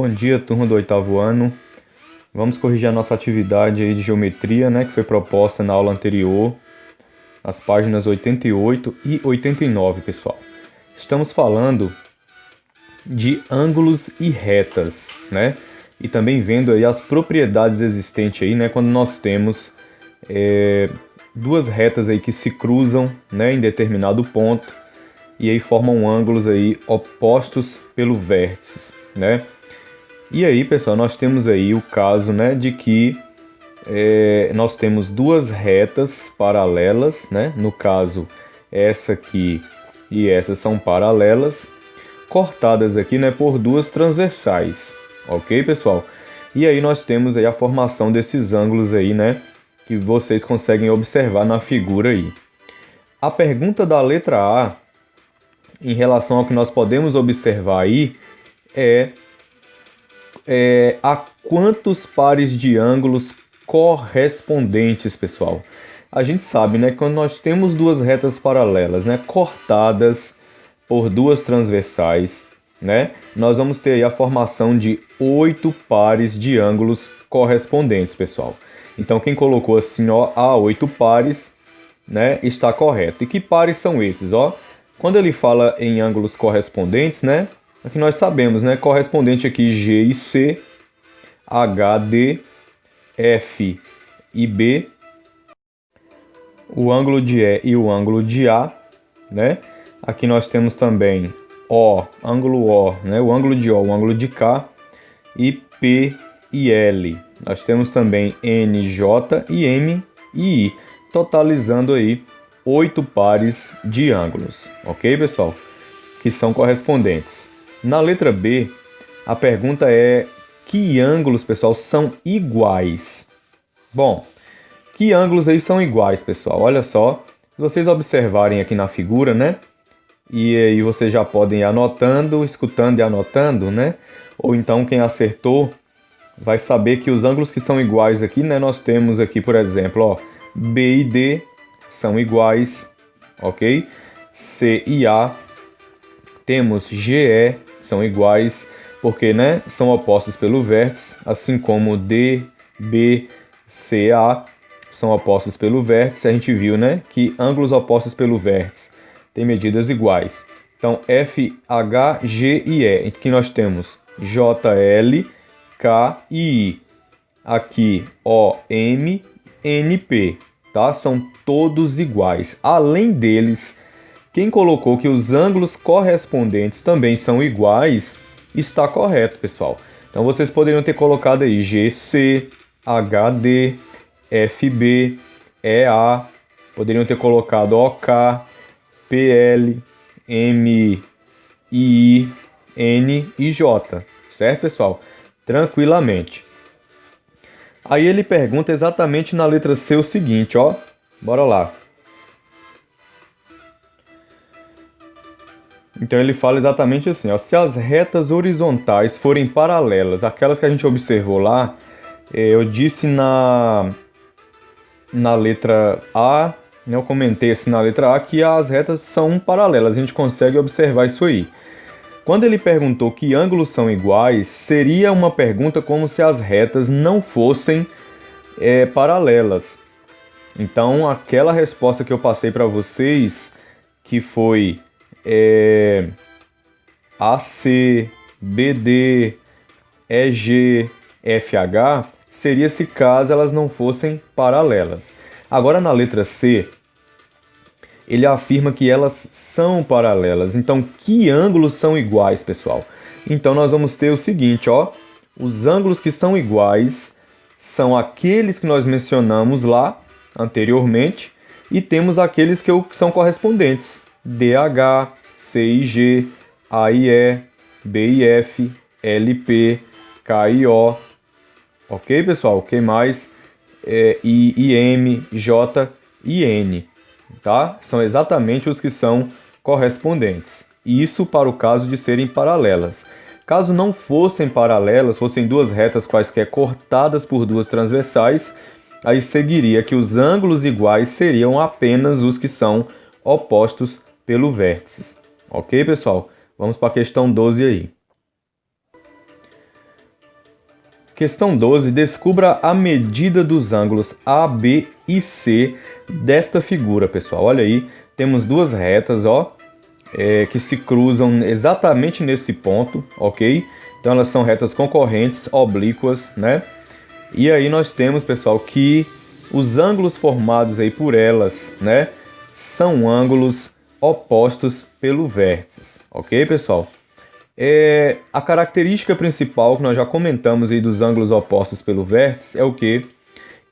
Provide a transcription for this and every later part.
Bom dia, turma do oitavo ano. Vamos corrigir a nossa atividade aí de geometria, né, que foi proposta na aula anterior, as páginas 88 e 89, pessoal. Estamos falando de ângulos e retas, né? E também vendo aí as propriedades existentes aí, né, quando nós temos duas retas aí que se cruzam, né, em determinado ponto e aí formam ângulos aí opostos pelo vértice, né? E aí, pessoal, nós temos aí o caso, né, de que nós temos duas retas paralelas, né? No caso, essa aqui e essa são paralelas, cortadas aqui, né, por duas transversais, ok, pessoal? E aí nós temos aí a formação desses ângulos aí, né, que vocês conseguem observar na figura aí. A pergunta da letra A, em relação ao que nós podemos observar aí, a quantos pares de ângulos correspondentes, pessoal? A gente sabe, né, que quando nós temos duas retas paralelas, né, cortadas por duas transversais, né, nós vamos ter aí a formação de 8 pares de ângulos correspondentes, pessoal. Então, quem colocou assim, ó, a 8 pares, né, está correto. E que pares são esses, ó? Quando ele fala em ângulos correspondentes, né, aqui nós sabemos, né, correspondente aqui G e C, H, D, F e B, o ângulo de E e o ângulo de A, né? Aqui nós temos também O, ângulo O, né, o ângulo de O, o ângulo de K, e P e L. Nós temos também N, J e M e I, totalizando aí 8 pares de ângulos, ok, pessoal? Que são correspondentes. Na letra B, a pergunta é: que ângulos, pessoal, são iguais? Bom, que ângulos aí são iguais, pessoal? Olha só, se vocês observarem aqui na figura, né? E aí vocês já podem ir anotando, escutando e anotando, né? Ou então quem acertou vai saber que os ângulos que são iguais aqui, né? Nós temos aqui, por exemplo, ó, B e D são iguais, ok? C e A, temos GE, são iguais, porque, né, são opostos pelo vértice, assim como D, B, C, A são opostos pelo vértice. A gente viu, né, que ângulos opostos pelo vértice têm medidas iguais. Então, F, H, G e E. Aqui nós temos J, L, K e I. Aqui, O, M, N, P. Tá? São todos iguais. Além deles, quem colocou que os ângulos correspondentes também são iguais, está correto, pessoal. Então vocês poderiam ter colocado aí GC, HD, FB, EA, poderiam ter colocado OK, PL, MI, N e J, certo, pessoal? Tranquilamente. Aí ele pergunta exatamente na letra C o seguinte, ó. Bora lá. Então ele fala exatamente assim, ó: se as retas horizontais forem paralelas, aquelas que a gente observou lá, eu disse na letra A, né, eu comentei assim na letra A que as retas são paralelas, a gente consegue observar isso aí. Quando ele perguntou que ângulos são iguais, seria uma pergunta como se as retas não fossem paralelas. Então aquela resposta que eu passei para vocês, que foi AC, BD, EG, FH, seria se caso elas não fossem paralelas. Agora na letra C, ele afirma que elas são paralelas. Então, que ângulos são iguais, pessoal? Então nós vamos ter o seguinte, ó: os ângulos que são iguais são aqueles que nós mencionamos lá anteriormente, e temos aqueles que são correspondentes: DH, CIG, AIE, BIF, LP, KIO. Ok, pessoal? O que mais? IM, J e N. Tá? São exatamente os que são correspondentes. Isso para o caso de serem paralelas. Caso não fossem paralelas, fossem duas retas quaisquer cortadas por duas transversais, aí seguiria que os ângulos iguais seriam apenas os que são opostos pelo vértice. Ok, pessoal? Vamos para a questão 12 aí. Questão 12. Descubra a medida dos ângulos A, B e C desta figura, pessoal. Olha aí, temos duas retas, ó, que se cruzam exatamente nesse ponto, ok? Então elas são retas concorrentes, oblíquas, né? E aí nós temos, pessoal, que os ângulos formados aí por elas, né, são ângulos opostos pelo vértice, ok, pessoal? A característica principal que nós já comentamos aí dos ângulos opostos pelo vértice é o quê?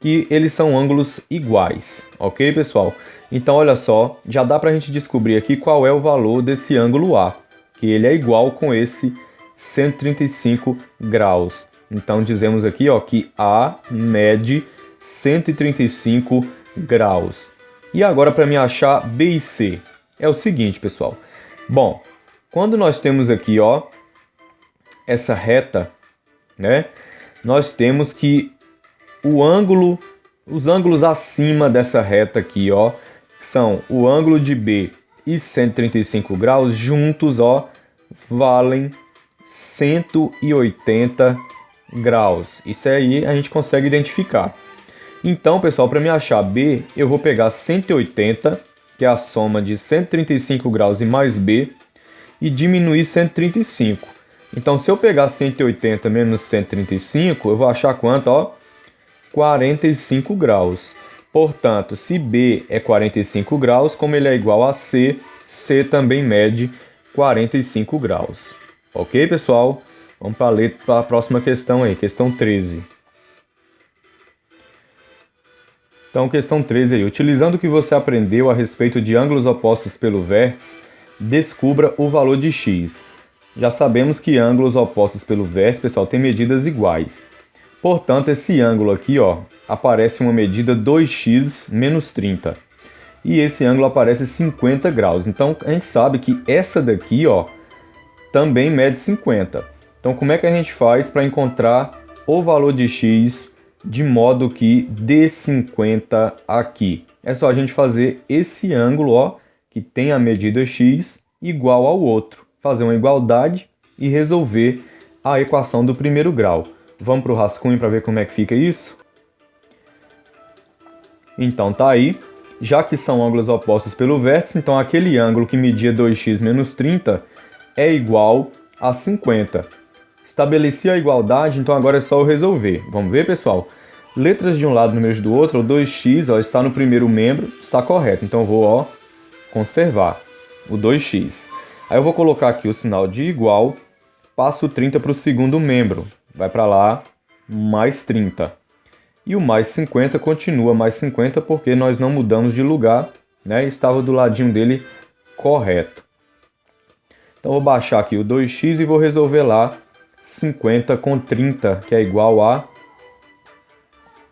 Que eles são ângulos iguais, ok, pessoal? Então, olha só, já dá para a gente descobrir aqui qual é o valor desse ângulo A, que ele é igual com esse 135 graus. Então, dizemos aqui, ó, que A mede 135 graus. E agora, para me achar B e C, é o seguinte, pessoal. Bom, quando nós temos aqui, ó, essa reta, né, nós temos que os ângulos acima dessa reta aqui, ó, são o ângulo de B e 135 graus juntos, ó, valem 180 graus. Isso aí a gente consegue identificar. Então, pessoal, para me achar B, eu vou pegar 180, que é a soma de 135 graus e mais B, e diminuir 135. Então, se eu pegar 180 menos 135, eu vou achar quanto? Ó, 45 graus. Portanto, se B é 45 graus, como ele é igual a C, C também mede 45 graus. Ok, pessoal? Vamos para a próxima questão aí, questão 13. Então, questão 13 aí. Utilizando o que você aprendeu a respeito de ângulos opostos pelo vértice, descubra o valor de x. Já sabemos que ângulos opostos pelo vértice, pessoal, têm medidas iguais. Portanto, esse ângulo aqui, ó, aparece uma medida 2x menos 30. E esse ângulo aparece 50 graus. Então, a gente sabe que essa daqui, ó, também mede 50. Então, como é que a gente faz para encontrar o valor de x de modo que dê 50 aqui? É só a gente fazer esse ângulo, ó, que tem a medida x igual ao outro. Fazer uma igualdade e resolver a equação do primeiro grau. Vamos para o rascunho para ver como é que fica isso? Então tá aí. Já que são ângulos opostos pelo vértice, então aquele ângulo que media 2x menos 30 é igual a 50. Estabeleci a igualdade, então agora é só eu resolver. Vamos ver, pessoal? Letras de um lado, números do outro, o 2x ó, está no primeiro membro, está correto. Então eu vou, ó, conservar o 2x. Aí eu vou colocar aqui o sinal de igual, passo 30 para o segundo membro. Vai para lá, mais 30. E o mais 50 continua mais 50 porque nós não mudamos de lugar, né? Estava do ladinho dele correto. Então vou baixar aqui o 2x e vou resolver lá 50 com 30, que é igual a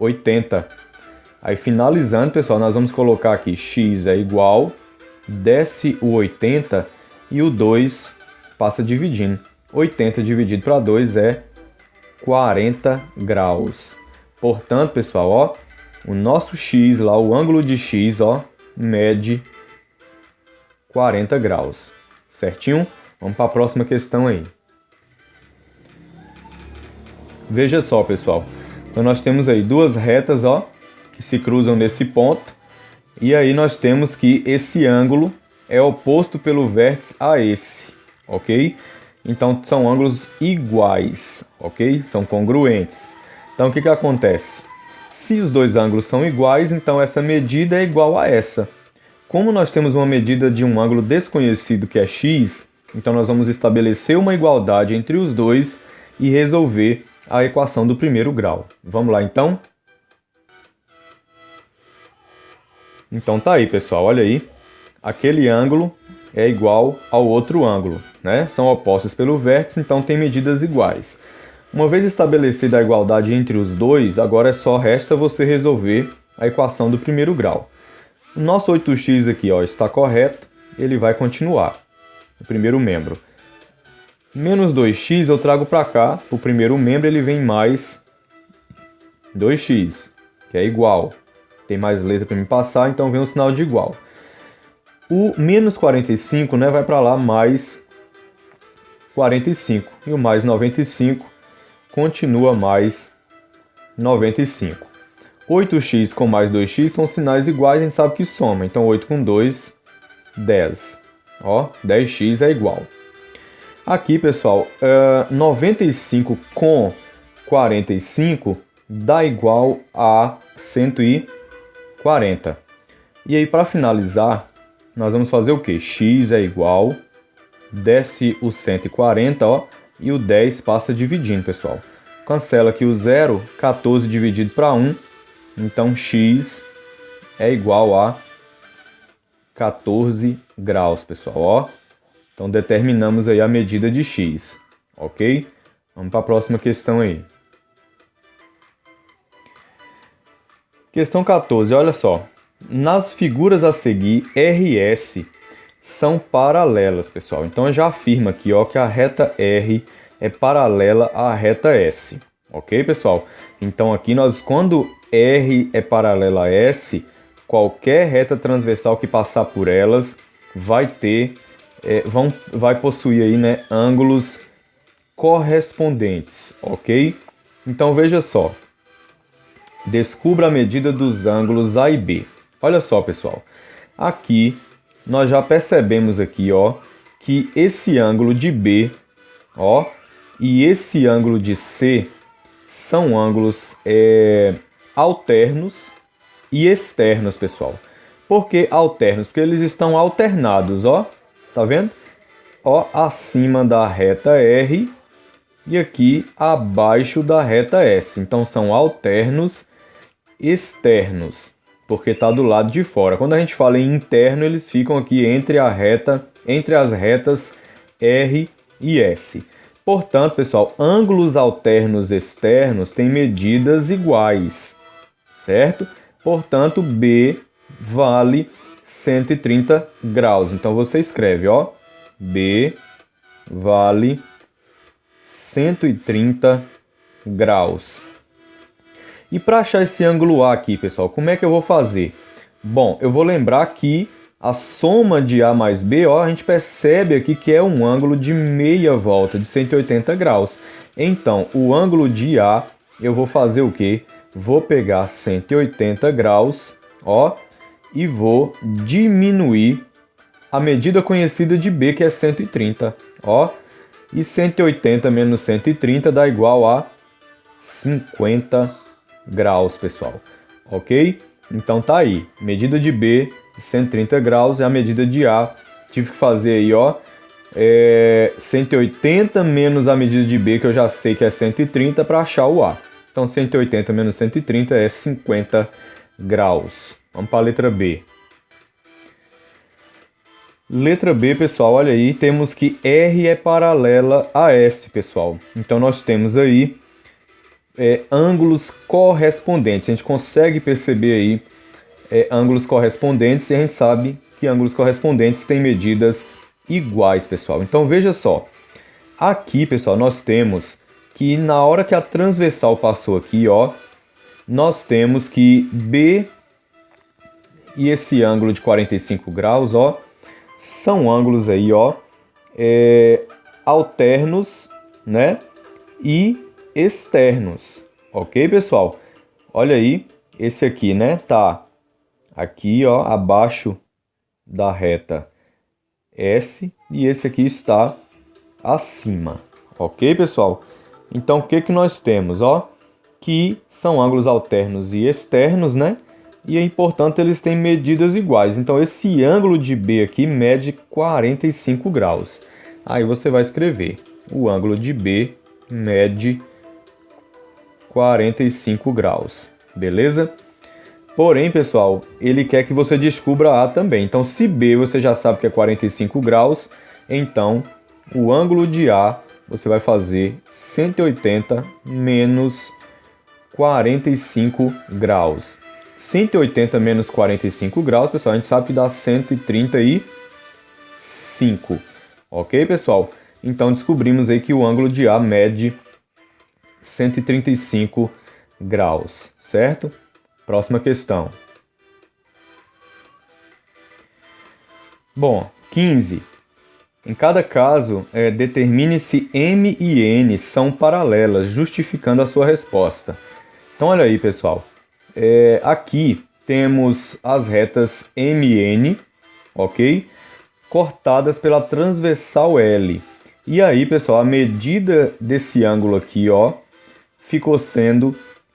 80. Aí finalizando, pessoal, nós vamos colocar aqui x é igual, desce o 80 e o 2 passa dividindo. 80 dividido para 2 é 40 graus. Portanto, pessoal, ó, o nosso x lá, o ângulo de x, ó, mede 40 graus. Certinho? Vamos para a próxima questão aí. Veja só, pessoal. Então nós temos aí duas retas, ó, que se cruzam nesse ponto. E aí nós temos que esse ângulo é oposto pelo vértice a esse, ok? Então são ângulos iguais, ok? São congruentes. Então o que acontece? Se os dois ângulos são iguais, então essa medida é igual a essa. Como nós temos uma medida de um ângulo desconhecido que é x, então nós vamos estabelecer uma igualdade entre os dois e resolver a equação do primeiro grau. Vamos lá então? Então tá aí, pessoal, olha aí. Aquele ângulo é igual ao outro ângulo, né? São opostos pelo vértice, então tem medidas iguais. Uma vez estabelecida a igualdade entre os dois, agora só resta você resolver a equação do primeiro grau. O nosso 8x aqui, ó, está correto, ele vai continuar, o primeiro membro. Menos 2x eu trago para cá, o primeiro membro ele vem mais 2x, que é igual. Tem mais letra para me passar, então vem o sinal de igual. O menos 45, né, vai para lá mais 45. E o mais 95 continua mais 95. 8x com mais 2x são sinais iguais, a gente sabe que soma. Então 8 com 2, 10. Ó, 10x é igual. Aqui, pessoal, 95 com 45 dá igual a 140. E aí, para finalizar, nós vamos fazer o quê? X é igual, desce o 140, ó, e o 10 passa dividindo, pessoal. Cancela aqui o 0, 14 dividido para 1, então x é igual a 14 graus, pessoal, ó. Então determinamos aí a medida de x, ok? Vamos para a próxima questão aí. Questão 14, olha só. Nas figuras a seguir, RS são paralelas, pessoal. Então já afirma aqui, ó, que a reta R é paralela à reta S, ok, pessoal? Então aqui quando R é paralela a S, qualquer reta transversal que passar por elas vai ter, vai possuir aí, né, ângulos correspondentes, ok? Então veja só, descubra a medida dos ângulos A e B. Olha só, pessoal, aqui nós já percebemos aqui, ó, que esse ângulo de B, ó, e esse ângulo de C são ângulos alternos e externos, pessoal. Por que alternos? Porque eles estão alternados, ó, tá vendo? Ó, acima da reta R e aqui abaixo da reta S. Então são alternos externos, porque está do lado de fora. Quando a gente fala em interno, eles ficam aqui entre as retas R e S. Portanto, pessoal, ângulos alternos externos têm medidas iguais, certo? Portanto, B vale 130 graus. Então você escreve, ó, B vale 130 graus. E para achar esse ângulo A aqui, pessoal, como é que eu vou fazer? Bom, eu vou lembrar que a soma de A mais B, ó, a gente percebe aqui que é um ângulo de meia volta, de 180 graus. Então, o ângulo de A, eu vou fazer o quê? Vou pegar 180 graus, ó, e vou diminuir a medida conhecida de B, que é 130, ó. E 180 menos 130 dá igual a 50 graus, pessoal, ok? Então tá aí, medida de B, 130 graus, é a medida de A. Tive que fazer aí, ó, 180 menos a medida de B, que eu já sei que é 130, para achar o A. Então 180 menos 130 é 50 graus. Vamos para a letra B. Letra B, pessoal, olha aí, temos que R é paralela a S, pessoal. Então nós temos aí ângulos correspondentes. A gente consegue perceber aí ângulos correspondentes e a gente sabe que ângulos correspondentes têm medidas iguais, pessoal. Então veja só, aqui, pessoal, nós temos que na hora que a transversal passou aqui, ó, nós temos que B e esse ângulo de 45 graus, ó, são ângulos aí, ó, alternos, né, e externos, ok, pessoal? Olha aí, esse aqui, né, tá aqui, ó, abaixo da reta S e esse aqui está acima, ok, pessoal? Então, o que que nós temos, ó? Que são ângulos alternos e externos, né? E é importante eles têm medidas iguais. Então, esse ângulo de B aqui mede 45 graus. Aí você vai escrever, o ângulo de B mede 45 graus, beleza? Porém, pessoal, ele quer que você descubra A também. Então, se B você já sabe que é 45 graus, então o ângulo de A você vai fazer 180 menos 45 graus. 180 menos 45 graus, pessoal, a gente sabe que dá 135. Ok, pessoal? Então, descobrimos aí que o ângulo de A mede 135 graus, certo? Próxima questão. Bom, 15. Em cada caso, determine se M e N são paralelas, justificando a sua resposta. Então, olha aí, pessoal. Aqui temos as retas M e N, ok? Cortadas pela transversal L. E aí, pessoal, a medida desse ângulo aqui, ó, ficou sendo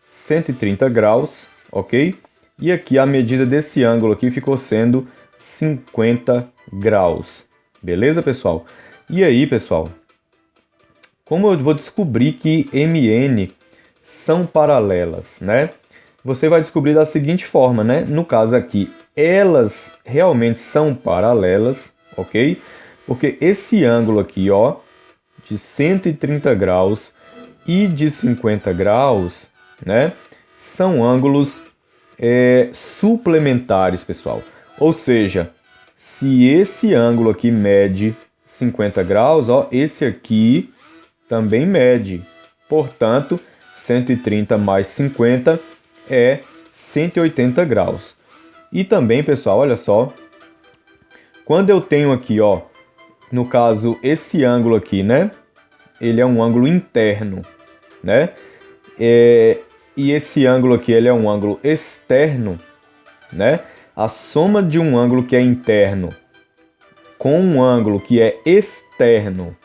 130 graus, ok? E aqui a medida desse ângulo aqui ficou sendo 50 graus. Beleza, pessoal? E aí, pessoal, como eu vou descobrir que MN são paralelas, né? Você vai descobrir da seguinte forma, né? No caso aqui, elas realmente são paralelas, ok? Porque esse ângulo aqui, ó, de 130 graus e de 50 graus, né? São ângulos suplementares, pessoal. Ou seja, se esse ângulo aqui mede 50 graus, ó, esse aqui também mede. Portanto, 130 mais 50 é 180 graus. E também, pessoal, olha só, quando eu tenho aqui, ó, no caso, esse ângulo aqui, né? Ele é um ângulo interno, né? E esse ângulo aqui, ele é um ângulo externo, né? A soma de um ângulo que é interno com um ângulo que é externo,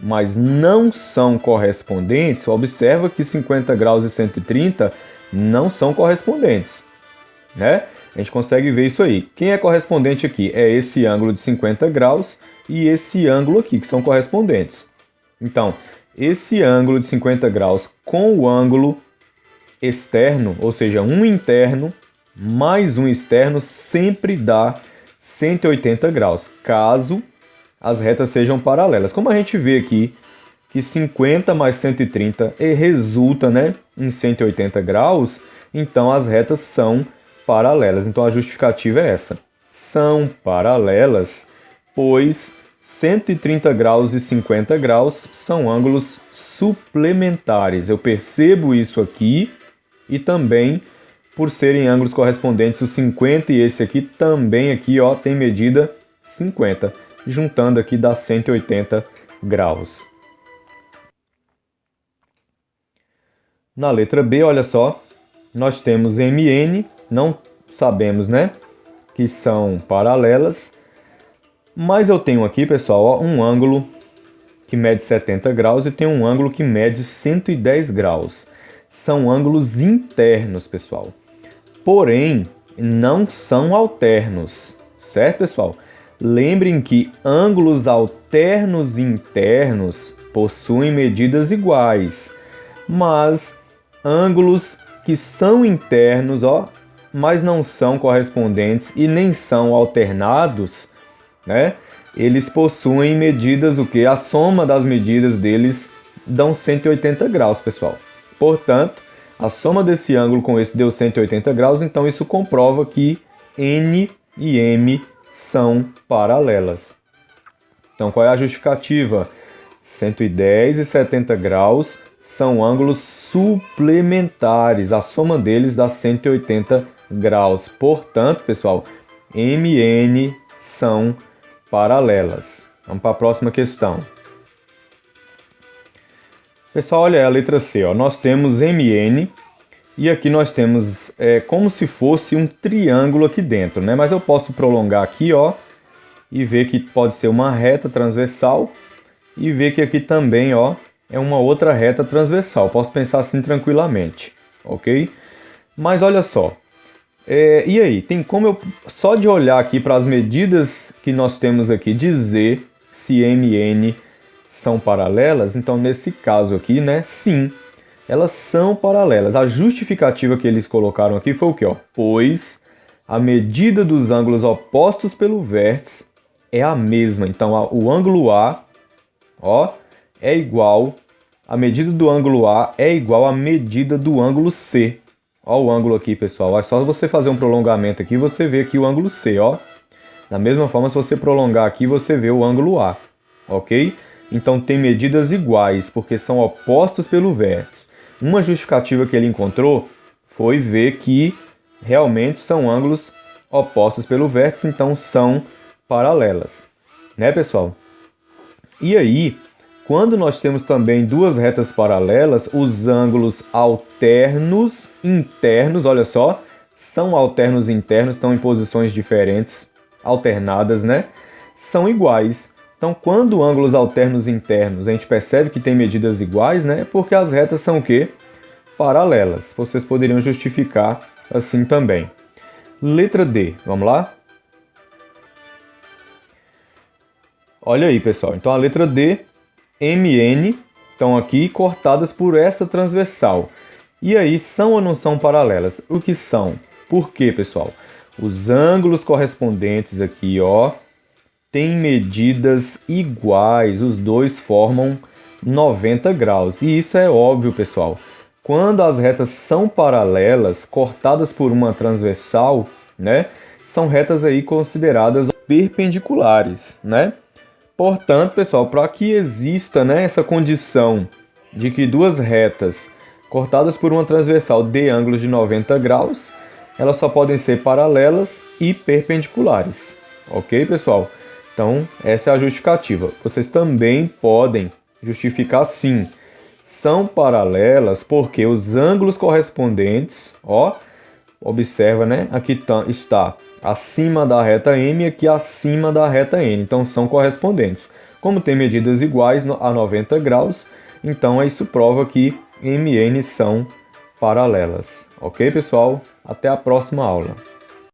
mas não são correspondentes, observa que 50 graus e 130 não são correspondentes, né? A gente consegue ver isso aí. Quem é correspondente aqui é esse ângulo de 50 graus e esse ângulo aqui, que são correspondentes. Então, esse ângulo de 50 graus com o ângulo externo, ou seja, um interno mais um externo, sempre dá 180 graus, caso as retas sejam paralelas. Como a gente vê aqui, que 50 mais 130 resulta, né, em 180 graus, então as retas são paralelas. Então a justificativa é essa. São paralelas, pois 130 graus e 50 graus são ângulos suplementares. Eu percebo isso aqui e também por serem ângulos correspondentes, o 50 e esse aqui também aqui, ó, tem medida 50. Juntando aqui dá 180 graus. Na letra B, olha só, nós temos MN, não sabemos, né, que são paralelas, mas eu tenho aqui, pessoal, ó, um ângulo que mede 70 graus e tem um ângulo que mede 110 graus. São ângulos internos, pessoal. Porém, não são alternos, certo, pessoal? Lembrem que ângulos alternos e internos possuem medidas iguais, mas ângulos que são internos, ó, mas não são correspondentes e nem são alternados, né? Eles possuem medidas o que? A soma das medidas deles dão 180 graus, pessoal. Portanto, a soma desse ângulo com esse deu 180 graus, então isso comprova que N e M são paralelas. Então, qual é a justificativa? 110 e 70 graus são ângulos suplementares. A soma deles dá 180 graus. Portanto, pessoal, M e N são paralelas. Vamos para a próxima questão. Pessoal, olha a letra C. Ó. Nós temos MN e aqui nós temos como se fosse um triângulo aqui dentro, né? Mas eu posso prolongar aqui, ó, e ver que pode ser uma reta transversal e ver que aqui também, ó, é uma outra reta transversal. Posso pensar assim tranquilamente, ok? Mas olha só, e aí? Tem como eu, só de olhar aqui para as medidas que nós temos aqui, dizer se MN são paralelas? Então, nesse caso aqui, né, sim, elas são paralelas. A justificativa que eles colocaram aqui foi o que? Pois a medida dos ângulos opostos pelo vértice é a mesma. Então, o ângulo A, ó, é igual, a medida do ângulo A é igual à medida do ângulo C. Ó o ângulo aqui, pessoal. É só você fazer um prolongamento aqui, você vê aqui o ângulo C, ó. Da mesma forma, se você prolongar aqui, você vê o ângulo A, ok? Então, tem medidas iguais, porque são opostos pelo vértice. Uma justificativa que ele encontrou foi ver que realmente são ângulos opostos pelo vértice, então são paralelas. Né, pessoal? E aí, quando nós temos também duas retas paralelas, os ângulos alternos internos, olha só, são alternos internos, estão em posições diferentes, alternadas, né? São iguais. Então, quando ângulos alternos internos a gente percebe que tem medidas iguais, né? Porque as retas são o quê? Paralelas. Vocês poderiam justificar assim também. Letra D, vamos lá? Olha aí, pessoal. Então, a letra D, MN, estão aqui cortadas por essa transversal. E aí, são ou não são paralelas? O que são? Por quê, pessoal? Os ângulos correspondentes aqui, ó, têm medidas iguais. Os dois formam 90 graus. E isso é óbvio, pessoal. Quando as retas são paralelas, cortadas por uma transversal, né, são retas aí consideradas perpendiculares, né? Portanto, pessoal, para que exista, né, essa condição de que duas retas cortadas por uma transversal dê ângulos de 90 graus, elas só podem ser paralelas e perpendiculares. Ok, pessoal? Então, essa é a justificativa. Vocês também podem justificar sim. São paralelas porque os ângulos correspondentes, ó, observa, né? Aqui está acima da reta M e aqui acima da reta N. Então são correspondentes. Como tem medidas iguais a 90 graus, então isso prova que M e N são paralelas. Ok, pessoal? Até a próxima aula.